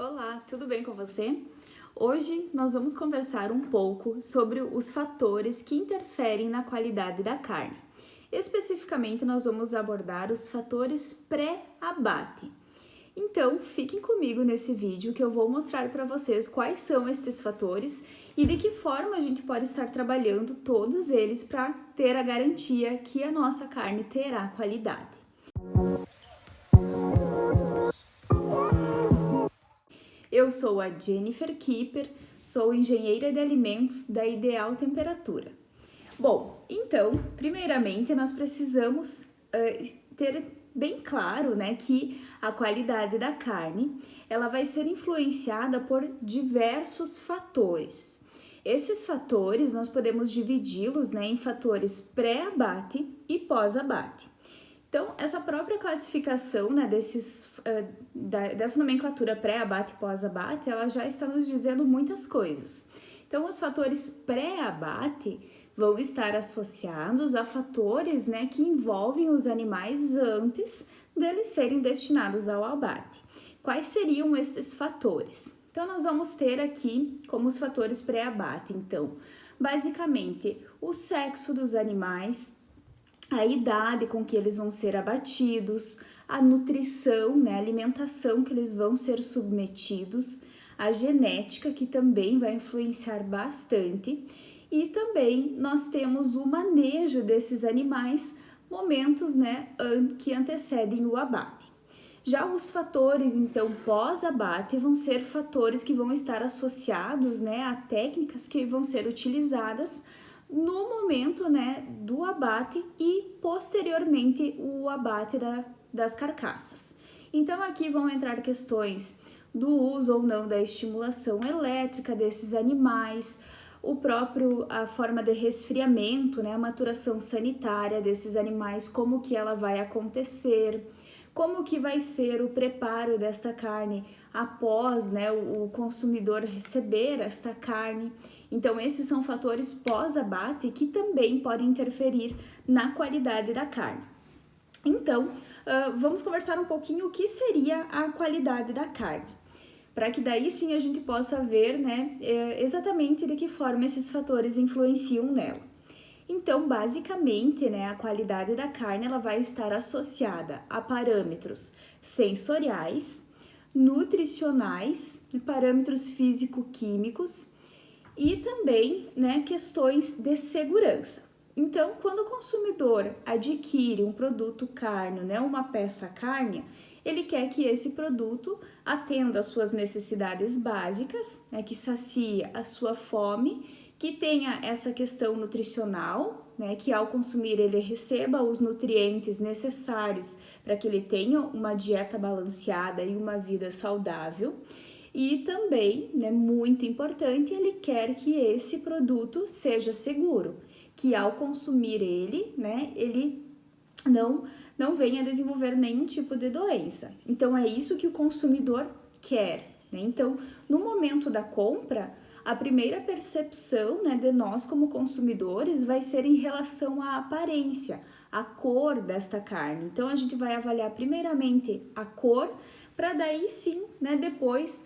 Olá, tudo bem com você? Hoje nós vamos conversar um pouco sobre os fatores que interferem na qualidade da carne. Especificamente, nós vamos abordar os fatores pré-abate. Então, fiquem comigo nesse vídeo que eu vou mostrar para vocês quais são estes fatores e de que forma a gente pode estar trabalhando todos eles para ter a garantia que a nossa carne terá qualidade. Eu sou a Jennifer Kipper, sou engenheira de alimentos da Ideal Temperatura. Bom, então, primeiramente nós precisamos ter bem claro, né, que a qualidade da carne, ela vai ser influenciada por diversos fatores. Esses fatores nós podemos dividi-los, né, em fatores pré-abate e pós-abate. Então, essa própria classificação, né, dessa nomenclatura pré-abate e pós-abate, ela já está nos dizendo muitas coisas. Então, os fatores pré-abate vão estar associados a fatores, né, que envolvem os animais antes deles serem destinados ao abate. Quais seriam esses fatores? Então, nós vamos ter aqui como os fatores pré-abate, então, basicamente, o sexo dos animais, a idade com que eles vão ser abatidos, a nutrição, né, a alimentação que eles vão ser submetidos, a genética, que também vai influenciar bastante, e também nós temos o manejo desses animais, momentos, né, que antecedem o abate. Já os fatores, então, pós-abate, vão ser fatores que vão estar associados, né, a técnicas que vão ser utilizadas no momento, né, do abate e posteriormente o abate das carcaças. Então aqui vão entrar questões do uso ou não da estimulação elétrica desses animais, a forma de resfriamento, né, a maturação sanitária desses animais, como que ela vai acontecer, como que vai ser o preparo desta carne após, né, o consumidor receber esta carne. Então, esses são fatores pós-abate que também podem interferir na qualidade da carne. Então, vamos conversar um pouquinho o que seria a qualidade da carne, para que daí sim a gente possa ver, né, exatamente de que forma esses fatores influenciam nela. Então, basicamente, né, a qualidade da carne ela vai estar associada a parâmetros sensoriais, nutricionais, parâmetros físico-químicos e também, né, questões de segurança. Então, quando o consumidor adquire um produto carne, né, uma peça carne, ele quer que esse produto atenda às suas necessidades básicas, né, que sacie a sua fome, que tenha essa questão nutricional, né, que ao consumir ele receba os nutrientes necessários para que ele tenha uma dieta balanceada e uma vida saudável. E também, né, muito importante, ele quer que esse produto seja seguro, que ao consumir ele, né, ele não venha desenvolver nenhum tipo de doença. Então, é isso que o consumidor quer, né? Então, no momento da compra, a primeira percepção, né, de nós como consumidores vai ser em relação à aparência, à cor desta carne. Então, a gente vai avaliar primeiramente a cor, para daí sim, né, depois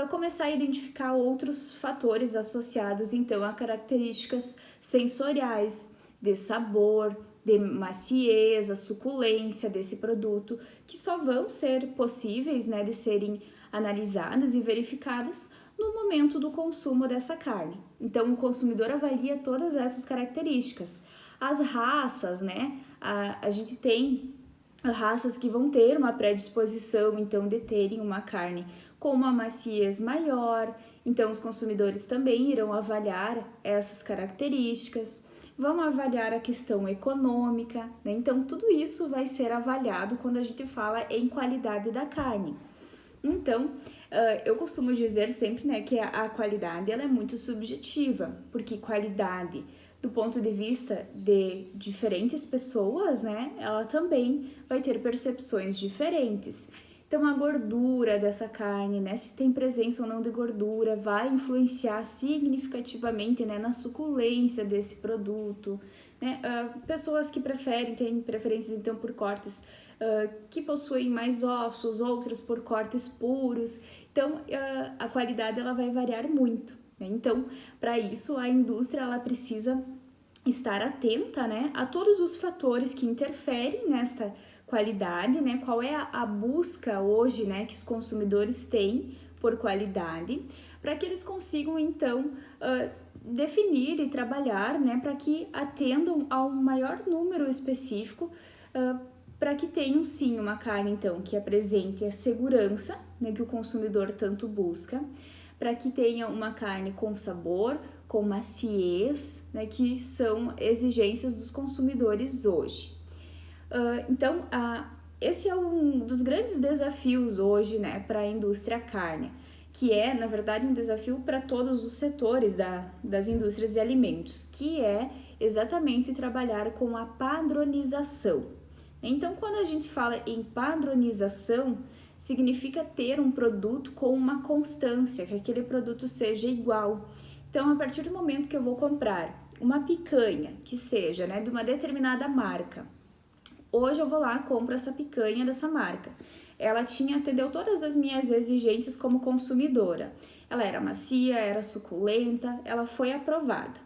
começar a identificar outros fatores associados, então, a características sensoriais, de sabor, de maciez, suculência desse produto, que só vão ser possíveis, né, de serem analisadas e verificadas no momento do consumo dessa carne. Então, o consumidor avalia todas essas características. As raças, né, a gente tem raças que vão ter uma predisposição, então, de terem uma carne com uma maciez maior, então os consumidores também irão avaliar essas características. Vamos avaliar a questão econômica, né? Então, tudo isso vai ser avaliado quando a gente fala em qualidade da carne. Então, eu costumo dizer sempre, né, que a qualidade ela é muito subjetiva, porque qualidade, do ponto de vista de diferentes pessoas, né, ela também vai ter percepções diferentes. Então, a gordura dessa carne, né, se tem presença ou não de gordura, vai influenciar significativamente, né, na suculência desse produto, né? Pessoas que têm preferências, então, por cortes que possuem mais ossos, outros por cortes puros. Então, a qualidade ela vai variar muito, né? Então, para isso, a indústria ela precisa estar atenta, né, a todos os fatores que interferem nesta qualidade, né, qual é a busca hoje, né, que os consumidores têm por qualidade, para que eles consigam, então, definir e trabalhar, né, para que atendam a um maior número específico, para que tenham, sim, uma carne, então, que apresente a segurança, né, que o consumidor tanto busca, para que tenha uma carne com sabor, com maciez, né, que são exigências dos consumidores hoje. Então, esse é um dos grandes desafios hoje, né, para a indústria carne, que é, na verdade, um desafio para todos os setores das indústrias de alimentos, que é exatamente trabalhar com a padronização. Então, quando a gente fala em padronização, significa ter um produto com uma constância, que aquele produto seja igual. Então, a partir do momento que eu vou comprar uma picanha que seja, né, de uma determinada marca, hoje eu vou lá e compro essa picanha dessa marca. Ela atendeu todas as minhas exigências como consumidora. Ela era macia, era suculenta, ela foi aprovada.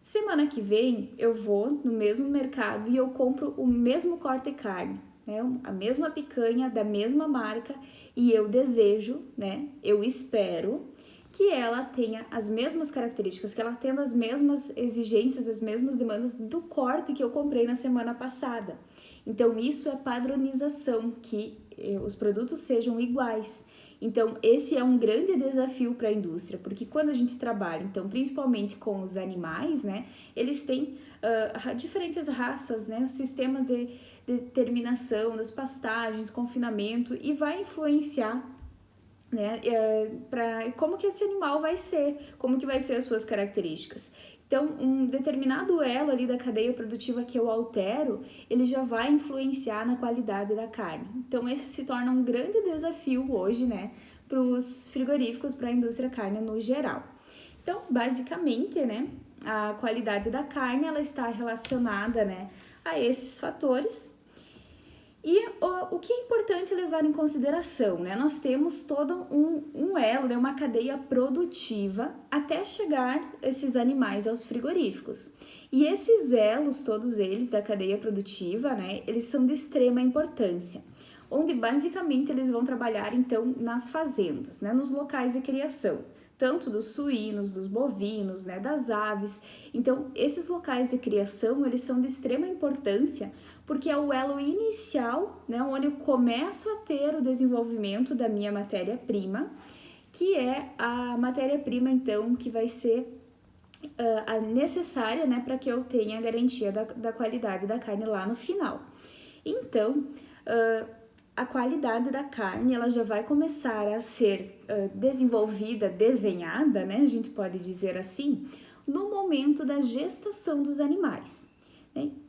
Semana que vem eu vou no mesmo mercado e eu compro o mesmo corte de carne, né? A mesma picanha da mesma marca e eu desejo, né? Eu espero que ela tenha as mesmas características, que ela tenha as mesmas exigências, as mesmas demandas do corte que eu comprei na semana passada. Então, isso é padronização, que os produtos sejam iguais. Então, esse é um grande desafio para a indústria, porque quando a gente trabalha, então, principalmente com os animais, né, eles têm diferentes raças, né, os sistemas de determinação das pastagens, confinamento, e vai influenciar, né, para como que esse animal vai ser, como que vai ser as suas características. Então, um determinado elo ali da cadeia produtiva que eu altero, ele já vai influenciar na qualidade da carne. Então, esse se torna um grande desafio hoje, né, para os frigoríficos, para a indústria carne no geral. Então, basicamente, né, a qualidade da carne, ela está relacionada, né, a esses fatores. E o que é importante levar em consideração, né? Nós temos todo um elo, né? Uma cadeia produtiva até chegar esses animais aos frigoríficos. E esses elos, todos eles da cadeia produtiva, né? Eles são de extrema importância, onde basicamente eles vão trabalhar então nas fazendas, né? Nos locais de criação, tanto dos suínos, dos bovinos, né? Das aves. Então, esses locais de criação, eles são de extrema importância, porque é o elo inicial, né, onde eu começo a ter o desenvolvimento da minha matéria-prima, que é a matéria-prima, então, que vai ser a necessária, né, para que eu tenha a garantia da qualidade da carne lá no final. Então, a qualidade da carne, ela já vai começar a ser desenvolvida, desenhada, né, a gente pode dizer assim, no momento da gestação dos animais.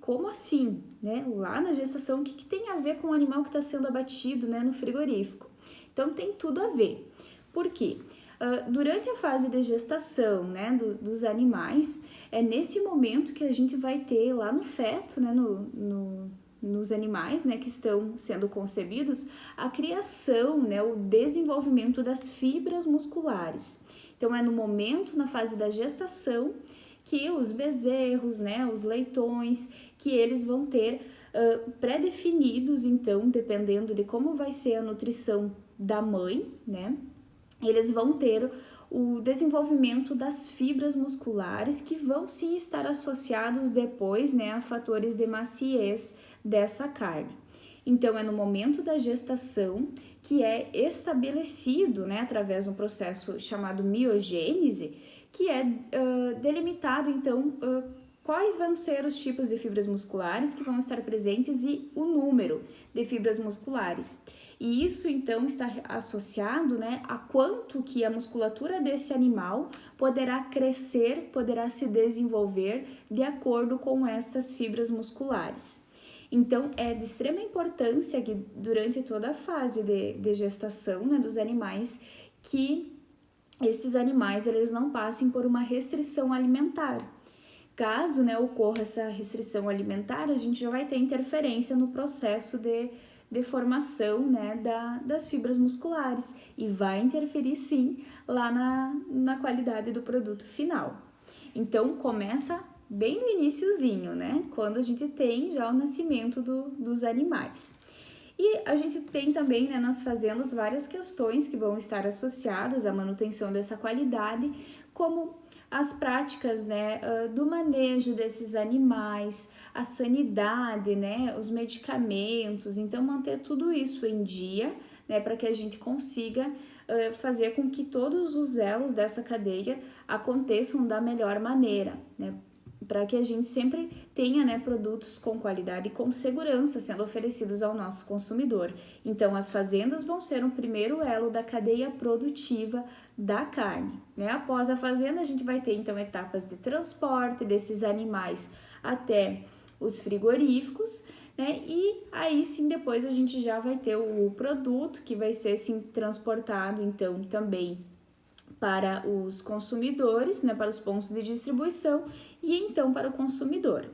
Como assim? Né? Lá na gestação, o que tem a ver com o animal que está sendo abatido, né, no frigorífico? Então, tem tudo a ver. Por quê? Durante a fase de gestação, né, dos animais, é nesse momento que a gente vai ter lá no feto, né, nos animais, né, que estão sendo concebidos, a criação, né, o desenvolvimento das fibras musculares. Então, é no momento, na fase da gestação, que os bezerros, né, os leitões, que eles vão ter pré-definidos, então, dependendo de como vai ser a nutrição da mãe, né, eles vão ter o desenvolvimento das fibras musculares que vão sim estar associados depois, né, a fatores de maciez dessa carne. Então, é no momento da gestação que é estabelecido, né, através de um processo chamado miogênese, que é delimitado, então, quais vão ser os tipos de fibras musculares que vão estar presentes e o número de fibras musculares. E isso, então, está associado, né, a quanto que a musculatura desse animal poderá crescer, poderá se desenvolver de acordo com essas fibras musculares. Então, é de extrema importância que durante toda a fase de gestação, né, dos animais, que esses animais eles não passem por uma restrição alimentar. Caso, né, ocorra essa restrição alimentar, a gente já vai ter interferência no processo de deformação, né, das fibras musculares e vai interferir sim lá na qualidade do produto final. Então começa bem no iniciozinho, né, quando a gente tem já o nascimento dos animais. E a gente tem também, né, nas fazendas várias questões que vão estar associadas à manutenção dessa qualidade, como as práticas, né, do manejo desses animais, a sanidade, né, os medicamentos, então manter tudo isso em dia, né, para que a gente consiga fazer com que todos os elos dessa cadeia aconteçam da melhor maneira, né, para que a gente sempre tenha, né, produtos com qualidade e com segurança sendo oferecidos ao nosso consumidor. Então, as fazendas vão ser um primeiro elo da cadeia produtiva da carne, né? Após a fazenda, a gente vai ter, então, etapas de transporte desses animais até os frigoríficos, né? E aí, sim, depois a gente já vai ter o produto que vai ser, sim, transportado, então, também para os consumidores, né, para os pontos de distribuição e então para o consumidor.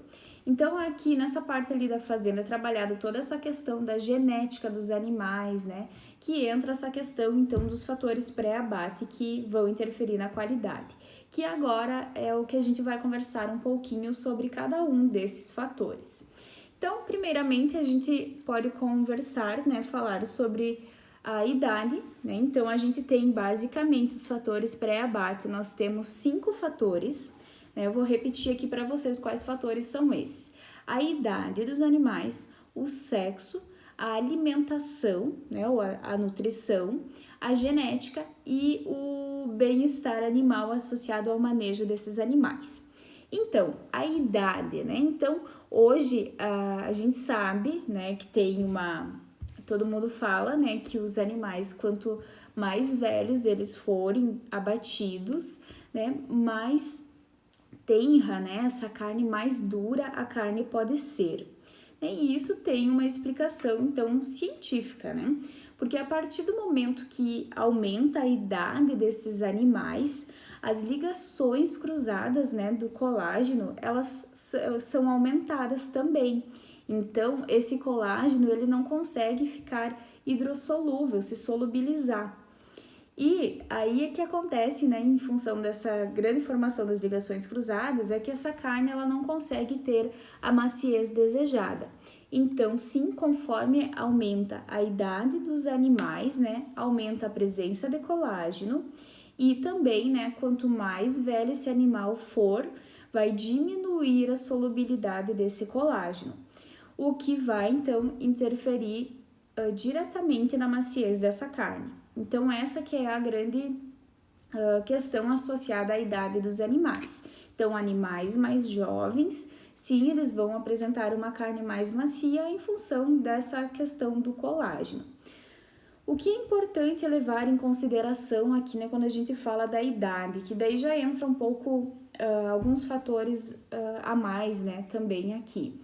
Então aqui nessa parte ali da fazenda é trabalhada toda essa questão da genética dos animais, né, que entra essa questão então dos fatores pré-abate que vão interferir na qualidade, que agora é o que a gente vai conversar um pouquinho sobre cada um desses fatores. Então, primeiramente a gente pode conversar, né, falar sobre a idade, né? Então, a gente tem basicamente os fatores pré-abate, nós temos 5 fatores, né? Eu vou repetir aqui para vocês quais fatores são esses. A idade dos animais, o sexo, a alimentação, né? Ou a nutrição, a genética e o bem-estar animal associado ao manejo desses animais. Então, a idade, né? Então, hoje a gente sabe, né, que tem todo mundo fala, né, que os animais, quanto mais velhos eles forem abatidos, né, mais tenra, né, essa carne mais dura a carne pode ser. E isso tem uma explicação, então, científica, né? Porque a partir do momento que aumenta a idade desses animais, as ligações cruzadas, né, do colágeno, elas são aumentadas também. Então, esse colágeno, ele não consegue ficar hidrossolúvel, se solubilizar. E aí é que acontece, né, em função dessa grande formação das ligações cruzadas, é que essa carne ela não consegue ter a maciez desejada. Então, sim, conforme aumenta a idade dos animais, né, aumenta a presença de colágeno e também, né, quanto mais velho esse animal for, vai diminuir a solubilidade desse colágeno, o que vai, então, interferir diretamente na maciez dessa carne. Então, essa que é a grande questão associada à idade dos animais. Então, animais mais jovens, sim, eles vão apresentar uma carne mais macia em função dessa questão do colágeno. O que é importante levar em consideração aqui, né, quando a gente fala da idade, que daí já entra um pouco alguns fatores a mais, né, também aqui.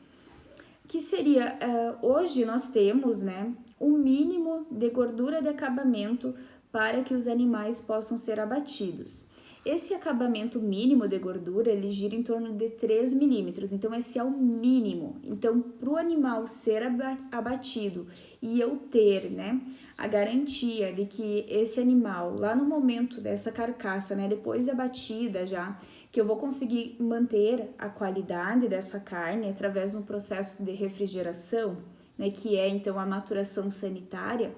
Que seria, hoje nós temos, né, o mínimo de gordura de acabamento para que os animais possam ser abatidos. Esse acabamento mínimo de gordura, ele gira em torno de 3 milímetros, então esse é o mínimo. Então, para o animal ser abatido e eu ter, né, a garantia de que esse animal, lá no momento dessa carcaça, né, depois de abatida já, que eu vou conseguir manter a qualidade dessa carne através de um processo de refrigeração, né, que é então a maturação sanitária,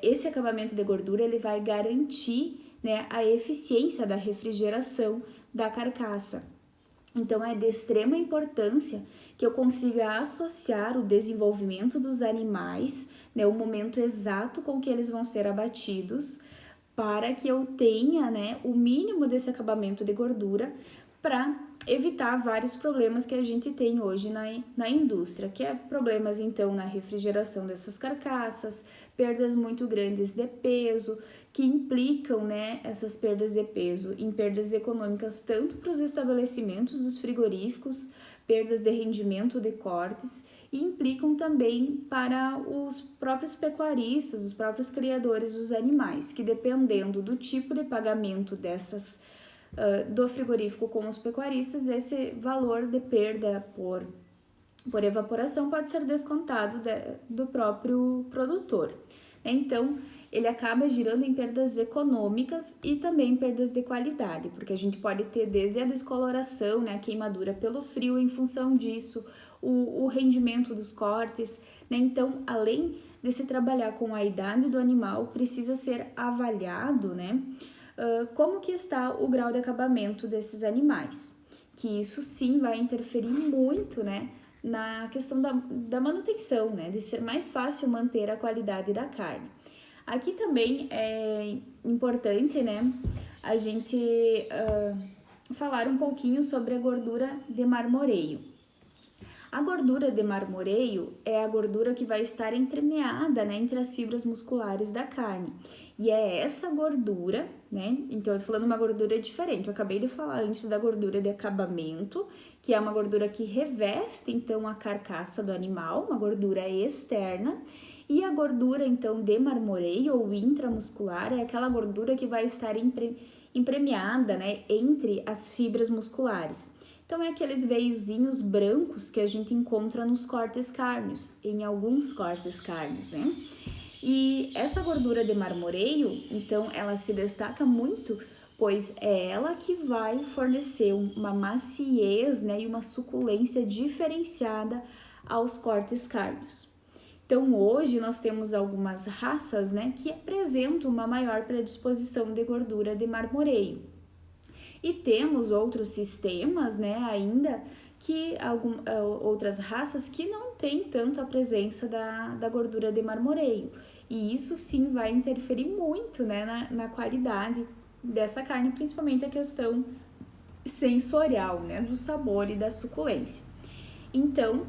esse acabamento de gordura ele vai garantir, né, a eficiência da refrigeração da carcaça. Então, é de extrema importância que eu consiga associar o desenvolvimento dos animais, né, o momento exato com que eles vão ser abatidos, para que eu tenha, né, o mínimo desse acabamento de gordura para evitar vários problemas que a gente tem hoje na indústria, que é problemas então na refrigeração dessas carcaças, perdas muito grandes de peso, que implicam, né, essas perdas de peso em perdas econômicas tanto para os estabelecimentos dos frigoríficos, perdas de rendimento de cortes, e implicam também para os próprios pecuaristas, os próprios criadores dos animais, que dependendo do tipo de pagamento do frigorífico com os pecuaristas, esse valor de perda por por evaporação, pode ser descontado do próprio produtor. Então, ele acaba girando em perdas econômicas e também perdas de qualidade, porque a gente pode ter desde a descoloração, né, a queimadura pelo frio em função disso, o rendimento dos cortes, né? Então, além de se trabalhar com a idade do animal, precisa ser avaliado, né, como que está o grau de acabamento desses animais, que isso sim vai interferir muito, né, na questão da manutenção, né, de ser mais fácil manter a qualidade da carne. Aqui também é importante, né, a gente falar um pouquinho sobre a gordura de marmoreio. A gordura de marmoreio é a gordura que vai estar entremeada, né, entre as fibras musculares da carne. E é essa gordura, né, então eu tô falando uma gordura diferente, eu acabei de falar antes da gordura de acabamento, que é uma gordura que reveste, então, a carcaça do animal, uma gordura externa, e a gordura, então, de marmoreio ou intramuscular é aquela gordura que vai estar entremeada, né, entre as fibras musculares. Então, é aqueles veiozinhos brancos que a gente encontra nos cortes cárneos, em alguns cortes cárneos, né? E essa gordura de marmoreio, então, ela se destaca muito, pois é ela que vai fornecer uma maciez, né, e uma suculência diferenciada aos cortes cárneos. Então, hoje nós temos algumas raças, né, que apresentam uma maior predisposição de gordura de marmoreio. E temos outros sistemas, né, ainda que outras raças que não têm tanto a presença da gordura de marmoreio. E isso sim vai interferir muito, né, na qualidade dessa carne, principalmente a questão sensorial, né, do sabor e da suculência. Então,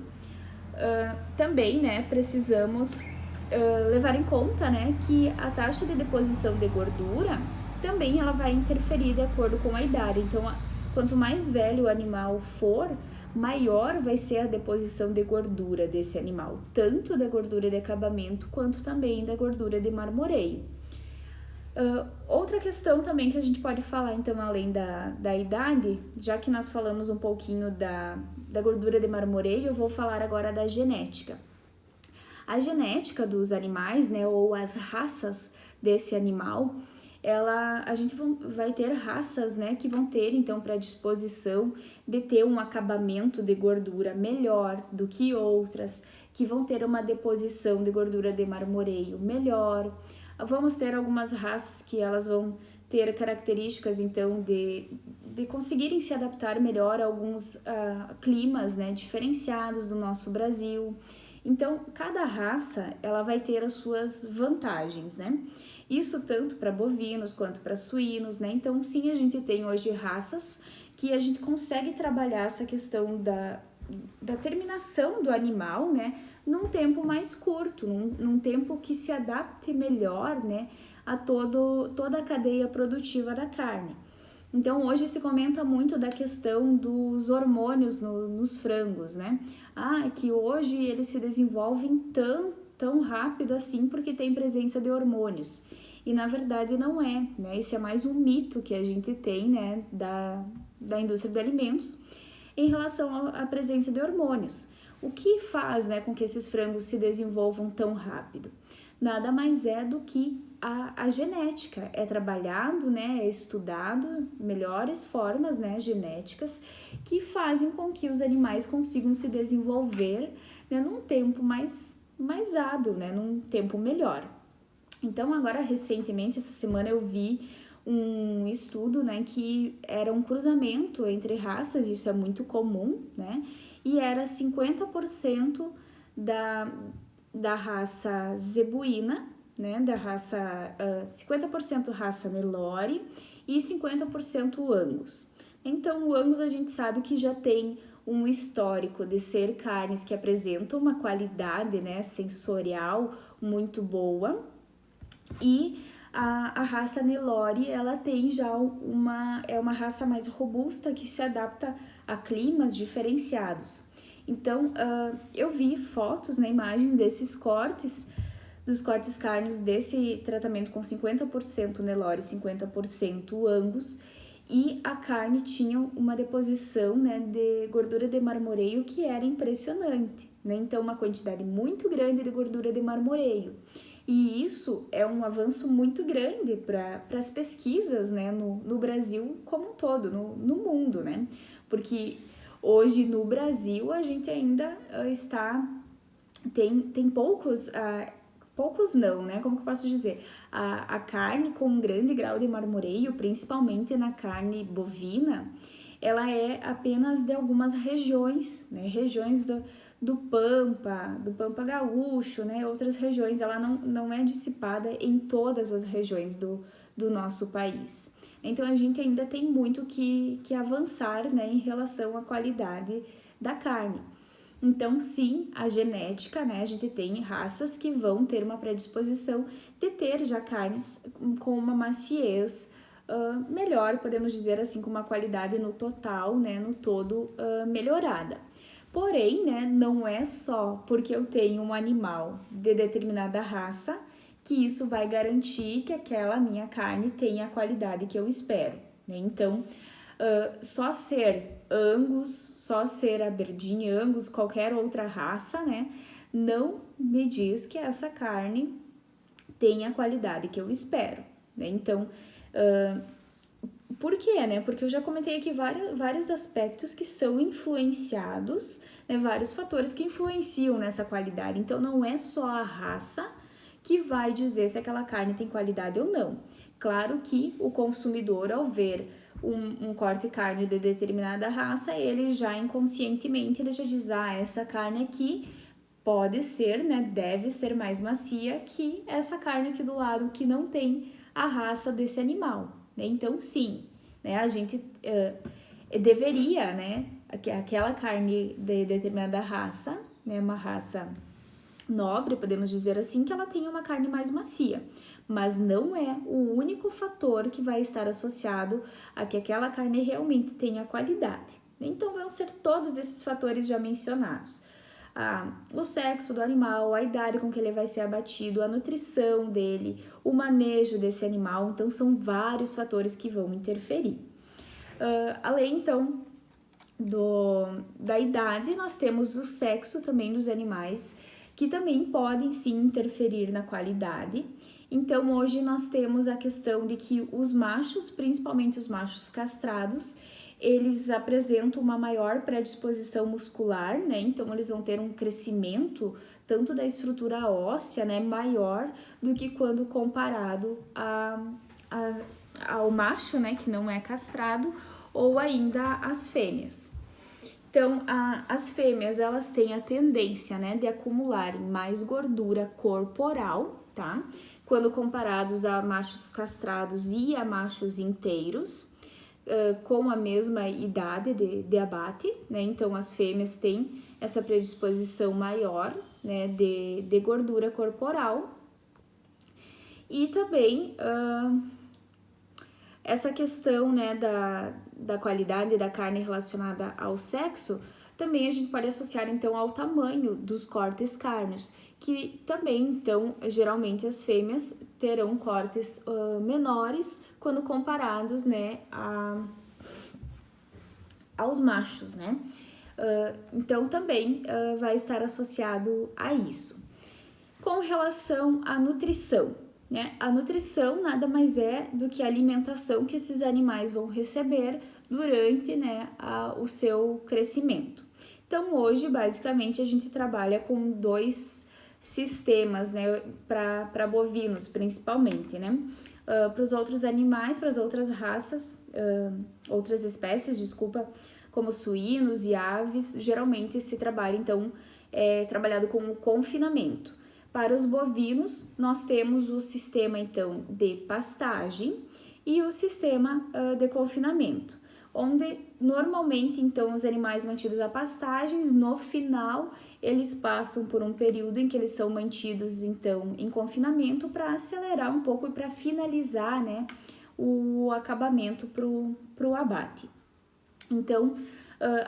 também, né, precisamos levar em conta, né, que a taxa de deposição de gordura também ela vai interferir de acordo com a idade. Então, quanto mais velho o animal for, maior vai ser a deposição de gordura desse animal, tanto da gordura de acabamento quanto também da gordura de marmoreio. Outra questão também que a gente pode falar, então, além da idade, já que nós falamos um pouquinho da gordura de marmoreio, eu vou falar agora da genética. A genética dos animais, né, ou as raças desse animal, a gente vai ter raças, né, que vão ter, então, predisposição de ter um acabamento de gordura melhor do que outras, que vão ter uma deposição de gordura de marmoreio melhor. Vamos ter algumas raças que elas vão ter características, então, de conseguirem se adaptar melhor a alguns climas, né, diferenciados do nosso Brasil. Então, cada raça, ela vai ter as suas vantagens, né? Isso tanto para bovinos quanto para suínos, né? Então, sim, a gente tem hoje raças que a gente consegue trabalhar essa questão da terminação do animal, né? Num tempo mais curto, num tempo que se adapte melhor, né? A toda a cadeia produtiva da carne. Então, hoje se comenta muito da questão dos hormônios nos frangos, né? Que hoje eles se desenvolvem tão rápido assim porque tem presença de hormônios. E na verdade não é, né? Esse é mais um mito que a gente tem, né, da indústria de alimentos em relação à presença de hormônios. O que faz, né, com que esses frangos se desenvolvam tão rápido? Nada mais é do que a genética. É trabalhado, né, é estudado melhores formas, né, genéticas que fazem com que os animais consigam se desenvolver, né, num tempo mais hábil, né, num tempo melhor. Então, agora, recentemente, essa semana eu vi um estudo, né, que era um cruzamento entre raças, isso é muito comum, né, e era 50% da raça zebuína, né, da raça, 50% raça Nelore e 50% Angus. Então, o Angus a gente sabe que já tem um histórico de ser carnes que apresentam uma qualidade, né, sensorial muito boa, e a raça Nelore, ela tem já uma raça mais robusta que se adapta a climas diferenciados. Então, eu vi fotos, né, imagens desses cortes, dos cortes cárneos desse tratamento com 50% Nelore e 50% Angus, e a carne tinha uma deposição, né, de gordura de marmoreio que era impressionante, né? Então, uma quantidade muito grande de gordura de marmoreio. E isso é um avanço muito grande para as pesquisas, né, no Brasil como um todo, no mundo, né? Porque hoje no Brasil a gente ainda tem poucos não, né? Como que eu posso dizer? A carne com um grande grau de marmoreio, principalmente na carne bovina, ela é apenas de algumas regiões, né? Regiões do Pampa Gaúcho, né? Outras regiões, ela não é dissipada em todas as regiões do nosso país. Então, a gente ainda tem muito que avançar, né, em relação à qualidade da carne. Então, sim, a genética, né? A gente tem raças que vão ter uma predisposição de ter já carnes com uma maciez melhor, podemos dizer assim, com uma qualidade no total, né? No todo melhorada. Porém, né? Não é só porque eu tenho um animal de determinada raça que isso vai garantir que aquela minha carne tenha a qualidade que eu espero, né? Então, só ser Angus, só ser Aberdeen Angus, qualquer outra raça, né? Não me diz que essa carne tem a qualidade que eu espero, né? Então, por quê, né? Porque eu já comentei aqui vários aspectos que são influenciados, né? Vários fatores que influenciam nessa qualidade. Então, não é só a raça que vai dizer se aquela carne tem qualidade ou não. Claro que o consumidor, ao ver um corte de carne de determinada raça, ele já inconscientemente ele já diz, essa carne aqui pode ser, né, deve ser mais macia que essa carne aqui do lado que não tem a raça desse animal, né? Então, sim, né, a gente deveria, né, aquela carne de determinada raça, né, uma raça nobre, podemos dizer assim, que ela tenha uma carne mais macia, mas não é o único fator que vai estar associado a que aquela carne realmente tenha qualidade. Então, vão ser todos esses fatores já mencionados. O sexo do animal, a idade com que ele vai ser abatido, a nutrição dele, o manejo desse animal, então são vários fatores que vão interferir. Além, então, da idade, nós temos o sexo também dos animais, que também podem sim interferir na qualidade. Então, hoje nós temos a questão de que os machos, principalmente os machos castrados, eles apresentam uma maior predisposição muscular, né? Então, eles vão ter um crescimento tanto da estrutura óssea, né, maior do que quando comparado ao macho, né, que não é castrado, ou ainda as fêmeas. Então, as fêmeas, elas têm a tendência, né, de acumularem mais gordura corporal, tá? Quando comparados a machos castrados e a machos inteiros, com a mesma idade de abate, né? Então, as fêmeas têm essa predisposição maior, né, de gordura corporal. E também essa questão, né, da qualidade da carne relacionada ao sexo, também a gente pode associar, então, ao tamanho dos cortes cárneos, que também, então, geralmente as fêmeas terão cortes menores quando comparados, né, aos machos, né? Então, também vai estar associado a isso. Com relação à nutrição, né? A nutrição nada mais é do que a alimentação que esses animais vão receber durante, né, o seu crescimento. Então, hoje, basicamente, a gente trabalha com 2 sistemas, né, para bovinos, principalmente, né? Para os outros animais, para as outras raças, outras espécies, desculpa, como suínos e aves, geralmente se trabalha, então, trabalhado com o confinamento. Para os bovinos, nós temos o sistema, então, de pastagem e o sistema de confinamento, onde normalmente, então, os animais mantidos a pastagens, no final, eles passam por um período em que eles são mantidos, então, em confinamento para acelerar um pouco e para finalizar, né, o acabamento para o abate. Então,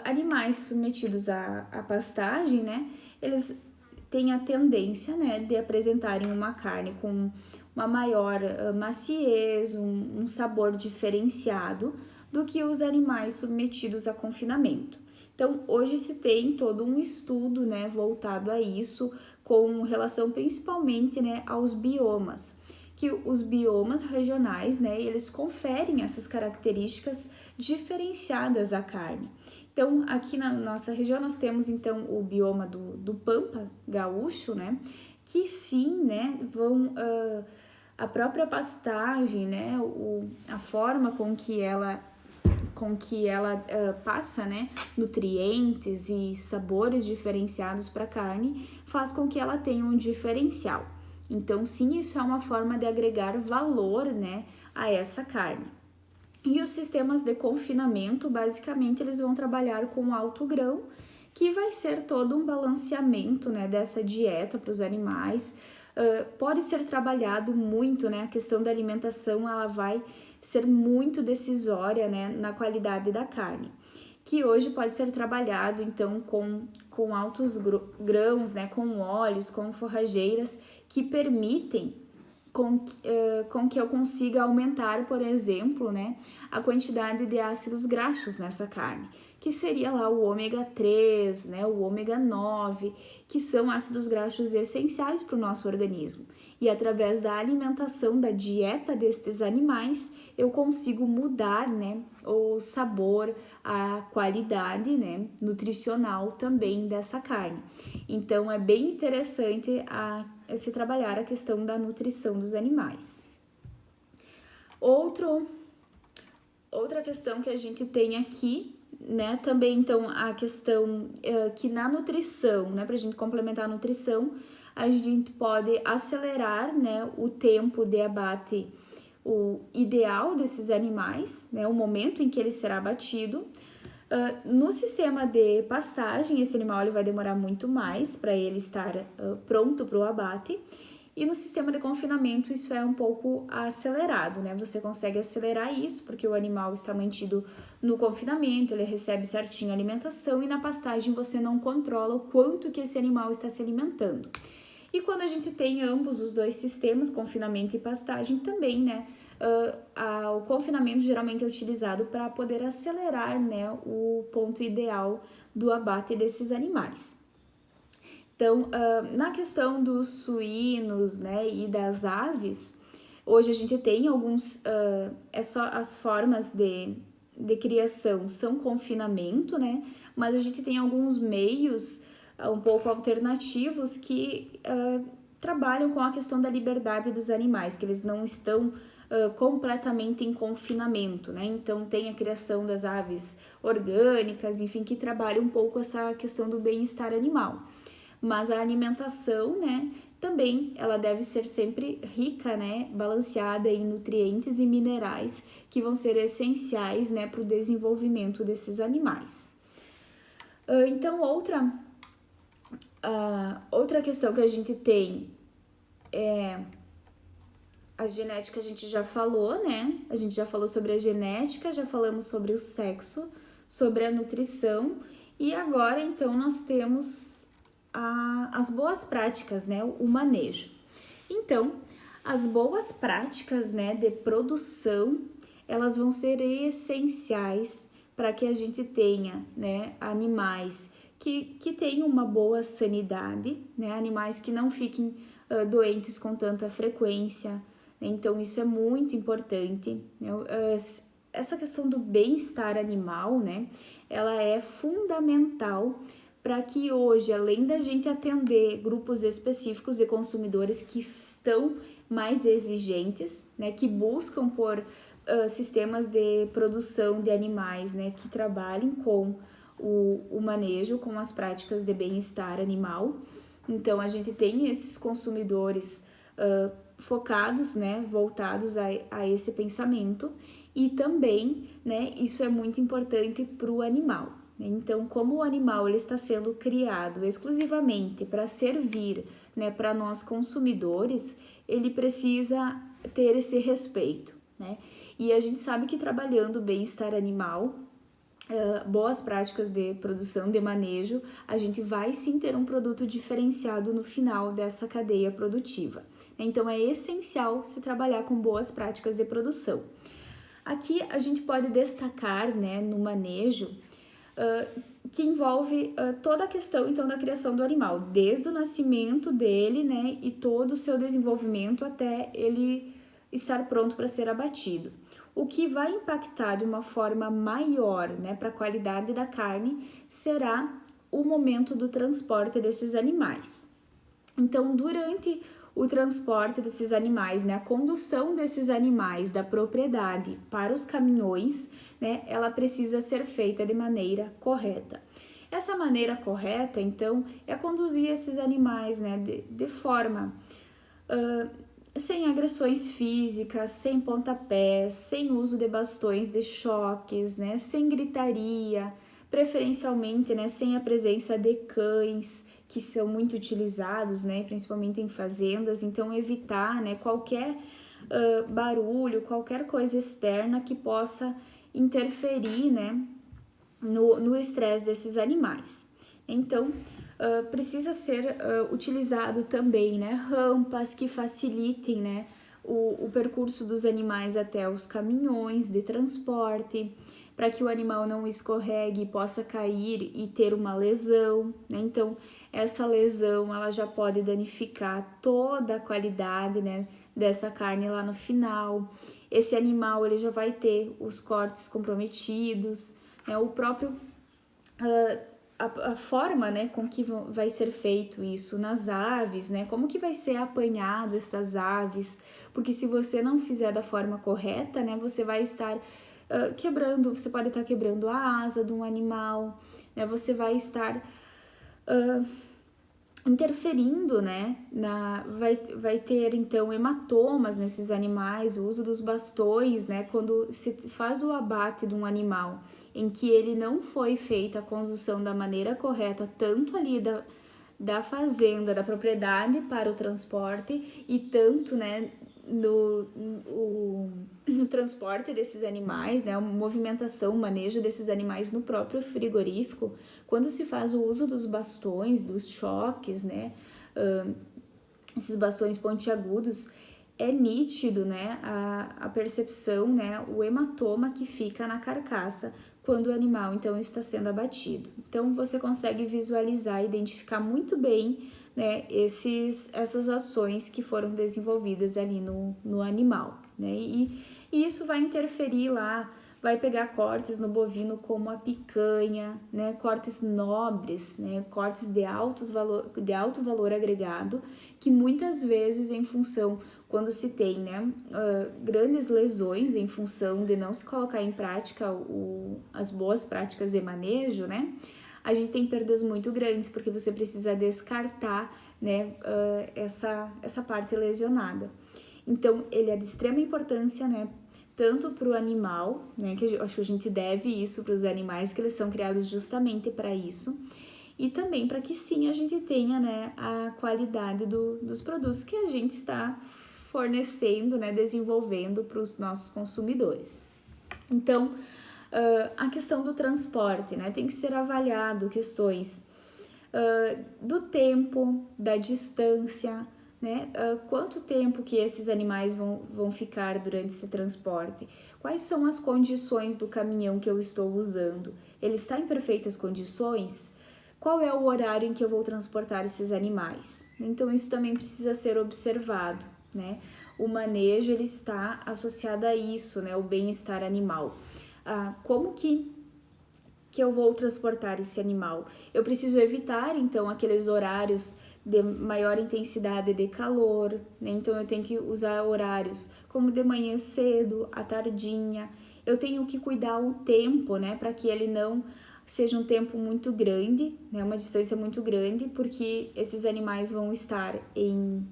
animais submetidos à pastagem, né, eles têm a tendência, né, de apresentarem uma carne com uma maior maciez, um sabor diferenciado do que os animais submetidos a confinamento. Então, hoje se tem todo um estudo, né, voltado a isso, com relação principalmente, né, aos biomas, que os biomas regionais, né, eles conferem essas características diferenciadas à carne. Então, aqui na nossa região nós temos, então, o bioma do Pampa gaúcho, né, que sim, né, a própria pastagem, né, a forma com que ela passa, né, nutrientes e sabores diferenciados para a carne, faz com que ela tenha um diferencial. Então, sim, isso é uma forma de agregar valor, né, a essa carne. E os sistemas de confinamento, basicamente, eles vão trabalhar com alto grão, que vai ser todo um balanceamento, né, dessa dieta para os animais. Pode ser trabalhado muito, né, a questão da alimentação, ela vai ser muito decisória, né, na qualidade da carne, que hoje pode ser trabalhado, então, com altos grãos, né, com óleos, com forrageiras, que permitem com que eu consiga aumentar, por exemplo, né, a quantidade de ácidos graxos nessa carne, que seria lá o ômega 3, né, o ômega 9, que são ácidos graxos essenciais para o nosso organismo. E através da alimentação, da dieta destes animais, eu consigo mudar, né, o sabor, a qualidade, né, nutricional também dessa carne. Então, é bem interessante se trabalhar a questão da nutrição dos animais. Outra questão que a gente tem aqui, né, também, então, a questão que na nutrição, né, para a gente complementar a nutrição, a gente pode acelerar, né, o tempo de abate, o ideal desses animais, né, o momento em que ele será abatido. No sistema de pastagem, esse animal ele vai demorar muito mais para ele estar pronto para o abate. E no sistema de confinamento isso é um pouco acelerado, né? Você consegue acelerar isso porque o animal está mantido no confinamento, ele recebe certinho a alimentação e na pastagem você não controla o quanto que esse animal está se alimentando. E quando a gente tem ambos os dois sistemas, confinamento e pastagem, também, né? O confinamento geralmente é utilizado para poder acelerar, né, o ponto ideal do abate desses animais. Então, na questão dos suínos, né, e das aves, hoje a gente tem alguns, só as formas de criação são confinamento, né, mas a gente tem alguns meios um pouco alternativos que trabalham com a questão da liberdade dos animais, que eles não estão completamente em confinamento, né? Então tem a criação das aves orgânicas, enfim, que trabalham um pouco essa questão do bem-estar animal. Mas a alimentação, né, também ela deve ser sempre rica, né, balanceada em nutrientes e minerais que vão ser essenciais, né, para o desenvolvimento desses animais. Então, outra questão que a gente tem é a genética, a gente já falou, né? A gente já falou sobre a genética, já falamos sobre o sexo, sobre a nutrição e agora, então, nós temos as boas práticas, né? O manejo. Então, as boas práticas, né, de produção, elas vão ser essenciais para que a gente tenha, né, animais que tenham uma boa sanidade, né? Animais que não fiquem doentes com tanta frequência. Então, isso é muito importante. Essa questão do bem-estar animal, né, ela é fundamental para que hoje, além da gente atender grupos específicos de consumidores que estão mais exigentes, né, que buscam por sistemas de produção de animais, né, que trabalhem com o manejo, com as práticas de bem-estar animal. Então, a gente tem esses consumidores focados, né, voltados a esse pensamento e também, né, isso é muito importante para o animal. Então, como o animal ele está sendo criado exclusivamente para servir, né, para nós consumidores, ele precisa ter esse respeito, né? E a gente sabe que trabalhando o bem-estar animal, boas práticas de produção, de manejo, a gente vai sim ter um produto diferenciado no final dessa cadeia produtiva. Então, é essencial se trabalhar com boas práticas de produção. Aqui a gente pode destacar, né, no manejo, que envolve toda a questão, então, da criação do animal, desde o nascimento dele, né, e todo o seu desenvolvimento até ele estar pronto para ser abatido. O que vai impactar de uma forma maior, né, para a qualidade da carne será o momento do transporte desses animais. Então, durante o transporte desses animais, né, a condução desses animais da propriedade para os caminhões, né, ela precisa ser feita de maneira correta. Essa maneira correta, então, é conduzir esses animais, né, de forma sem agressões físicas, sem pontapés, sem uso de bastões de choques, né, sem gritaria, preferencialmente, né, sem a presença de cães, que são muito utilizados, né, principalmente em fazendas, então evitar, né, qualquer barulho, qualquer coisa externa que possa interferir, né, no estresse desses animais. Então, precisa ser utilizado também, né, rampas que facilitem, né, o percurso dos animais até os caminhões de transporte, para que o animal não escorregue e possa cair e ter uma lesão, né? Então, essa lesão ela já pode danificar toda a qualidade, né, dessa carne lá no final. Esse animal ele já vai ter os cortes comprometidos, né? O próprio a forma, né, com que vai ser feito isso nas aves, né, como que vai ser apanhado essas aves, porque se você não fizer da forma correta, né, você vai estar quebrando, você pode estar quebrando a asa de um animal, né, você vai estar interferindo, né, vai ter então hematomas nesses animais, o uso dos bastões, né, quando se faz o abate de um animal em que ele não foi feita a condução da maneira correta, tanto ali da fazenda, da propriedade para o transporte e tanto, né, no transporte desses animais, né, a movimentação, o manejo desses animais no próprio frigorífico, quando se faz o uso dos bastões, dos choques, né, esses bastões pontiagudos, é nítido, né, a percepção, né, o hematoma que fica na carcaça quando o animal, então, está sendo abatido. Então, você consegue visualizar e identificar muito bem, né, essas ações que foram desenvolvidas ali no animal, né, e isso vai interferir lá, vai pegar cortes no bovino como a picanha, né, cortes nobres, né, cortes de alto valor agregado, que muitas vezes em função, quando se tem, né, grandes lesões em função de não se colocar em prática as boas práticas de manejo, né, a gente tem perdas muito grandes, porque você precisa descartar, né, essa parte lesionada. Então, ele é de extrema importância, né, tanto para o animal, né, que acho que a gente deve isso para os animais, que eles são criados justamente para isso, e também para que sim a gente tenha, né, a qualidade dos produtos que a gente está fornecendo, né, desenvolvendo para os nossos consumidores. Então, a questão do transporte, né, tem que ser avaliado questões do tempo, da distância, né? Quanto tempo que esses animais vão ficar durante esse transporte? Quais são as condições do caminhão que eu estou usando? Ele está em perfeitas condições? Qual é o horário em que eu vou transportar esses animais? Então, isso também precisa ser observado, né? O manejo, ele está associado a isso, né? O bem-estar animal. Como que eu vou transportar esse animal? Eu preciso evitar, então, aqueles horários de maior intensidade de calor, né? Então eu tenho que usar horários como de manhã cedo, à tardinha. Eu tenho que cuidar o tempo, né, para que ele não seja um tempo muito grande, né, uma distância muito grande, porque esses animais vão estar em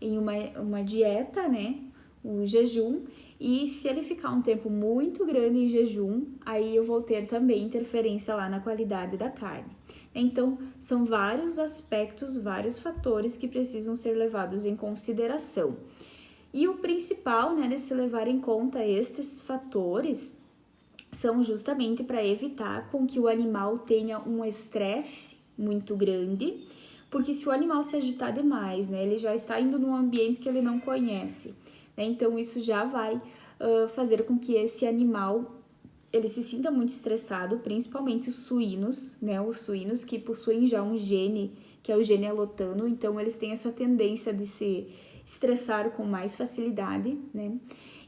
uma dieta, né, o jejum, e se ele ficar um tempo muito grande em jejum, aí eu vou ter também interferência lá na qualidade da carne. Então, são vários aspectos, vários fatores que precisam ser levados em consideração. E o principal, né, de se levar em conta estes fatores são justamente para evitar com que o animal tenha um estresse muito grande, porque se o animal se agitar demais, né, ele já está indo num ambiente que ele não conhece, né, então isso já vai fazer com que esse animal ele se sinta muito estressado, principalmente os suínos, né? Os suínos que possuem já um gene, que é o gene alotano, então eles têm essa tendência de se estressar com mais facilidade, né?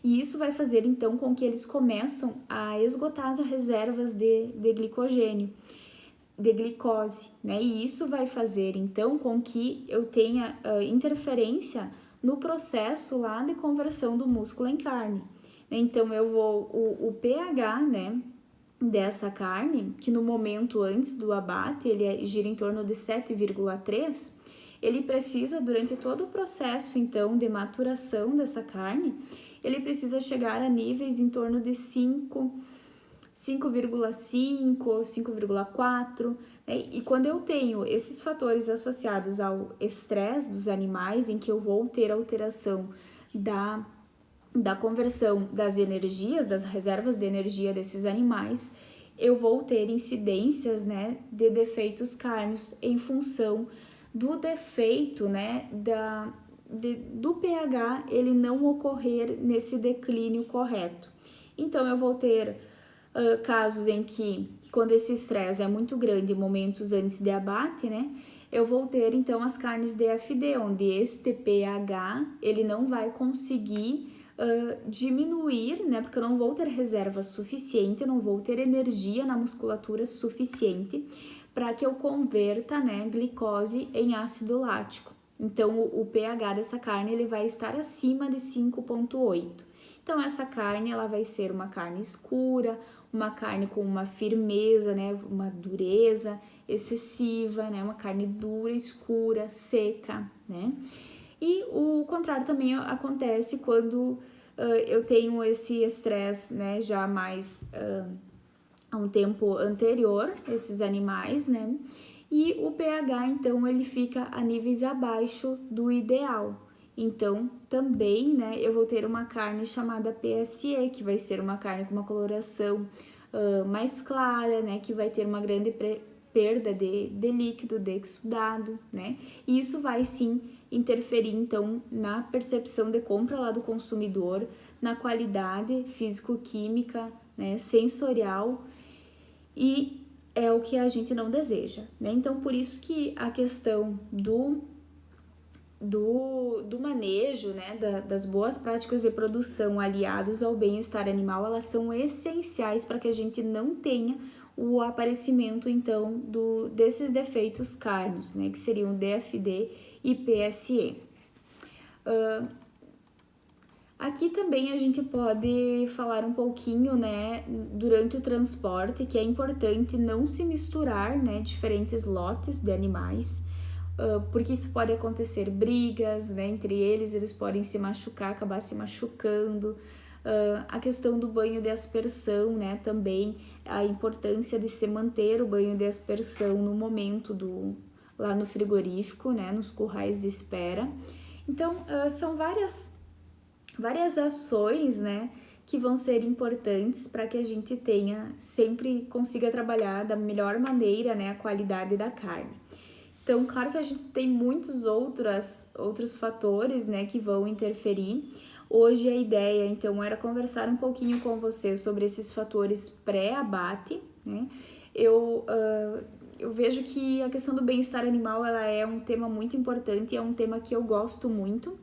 E isso vai fazer então com que eles começam a esgotar as reservas de glicogênio, de glicose, né? E isso vai fazer então com que eu tenha interferência no processo lá de conversão do músculo em carne. Então eu vou o pH, né, dessa carne, que no momento antes do abate ele gira em torno de 7,3, ele precisa, durante todo o processo então de maturação dessa carne, ele precisa chegar a níveis em torno de 5,5, 5,4, né? E quando eu tenho esses fatores associados ao estresse dos animais, em que eu vou ter alteração da conversão das energias, das reservas de energia desses animais, eu vou ter incidências, né, de defeitos cárneos em função do defeito, né, do pH ele não ocorrer nesse declínio correto. Então, eu vou ter casos em que, quando esse estresse é muito grande, momentos antes de abate, né, eu vou ter, então, as carnes DFD, onde este pH, ele não vai conseguir diminuir, né, porque eu não vou ter reserva suficiente, eu não vou ter energia na musculatura suficiente para que eu converta, né, glicose em ácido lático. Então, o pH dessa carne ele vai estar acima de 5,8. Então, essa carne ela vai ser uma carne escura, uma carne com uma firmeza, né, uma dureza excessiva, né, uma carne dura, escura, seca, né. E o contrário também acontece quando eu tenho esse estresse, né, já mais a um tempo anterior, esses animais, né, e o pH, então, ele fica a níveis abaixo do ideal. Então, também, né, eu vou ter uma carne chamada PSE, que vai ser uma carne com uma coloração mais clara, né, que vai ter uma grande perda de líquido, de exudado, né, e isso vai, sim, interferir, então, na percepção de compra lá do consumidor, na qualidade físico-química, né, sensorial, e é o que a gente não deseja, né? Então, por isso que a questão do manejo, né, das boas práticas de produção aliados ao bem-estar animal, elas são essenciais para que a gente não tenha o aparecimento, então, desses defeitos cárneos, né, que seriam DFD e PSE. Aqui também a gente pode falar um pouquinho, né, durante o transporte, que é importante não se misturar, né, diferentes lotes de animais, porque isso pode acontecer brigas, né, entre eles podem se machucar, acabar se machucando. A questão do banho de aspersão, né, também a importância de se manter o banho de aspersão no momento lá no frigorífico, né, nos currais de espera. Então, são várias ações, né, que vão ser importantes para que a gente sempre consiga trabalhar da melhor maneira, né, a qualidade da carne. Então, claro que a gente tem muitos outros fatores, né, que vão interferir. Hoje a ideia, então, era conversar um pouquinho com você sobre esses fatores pré-abate, né. Eu vejo que a questão do bem-estar animal, ela é um tema muito importante, é um tema que eu gosto muito.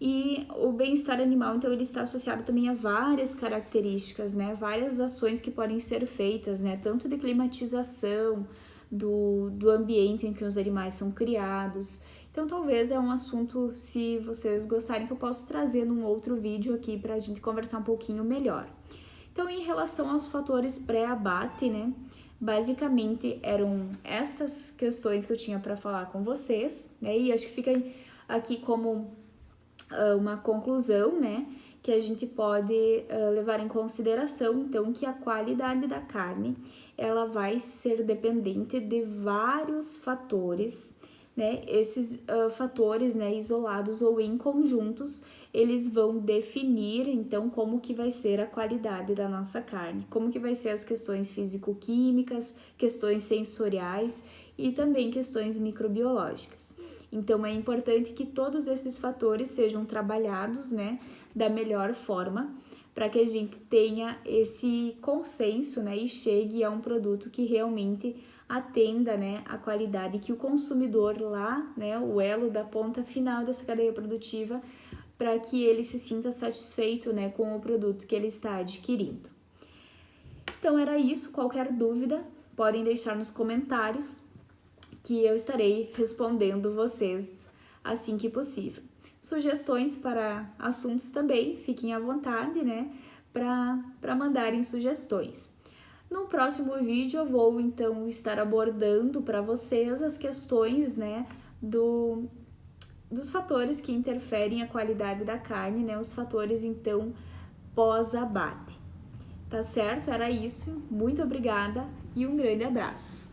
E o bem-estar animal, então, ele está associado também a várias características, né? Várias ações que podem ser feitas, né? Tanto de climatização do ambiente em que os animais são criados. Então, talvez é um assunto, se vocês gostarem, que eu posso trazer num outro vídeo aqui para a gente conversar um pouquinho melhor. Então, em relação aos fatores pré-abate, né? Basicamente, eram essas questões que eu tinha para falar com vocês, né? E acho que fica aqui como uma conclusão, né, que a gente pode levar em consideração, então, que a qualidade da carne, ela vai ser dependente de vários fatores, né, esses fatores, né, isolados ou em conjuntos, eles vão definir, então, como que vai ser a qualidade da nossa carne, como que vai ser as questões físico-químicas, questões sensoriais e também questões microbiológicas. Então, é importante que todos esses fatores sejam trabalhados, né, da melhor forma, para que a gente tenha esse consenso, né, e chegue a um produto que realmente atenda, né, a qualidade que o consumidor lá, né, o elo da ponta final dessa cadeia produtiva, para que ele se sinta satisfeito, né, com o produto que ele está adquirindo. Então era isso, qualquer dúvida podem deixar nos comentários que eu estarei respondendo vocês assim que possível. Sugestões para assuntos também, fiquem à vontade, né, para mandarem sugestões. No próximo vídeo eu vou então estar abordando para vocês as questões, né, dos fatores que interferem a qualidade da carne, né, os fatores então pós-abate. Tá certo? Era isso. Muito obrigada e um grande abraço.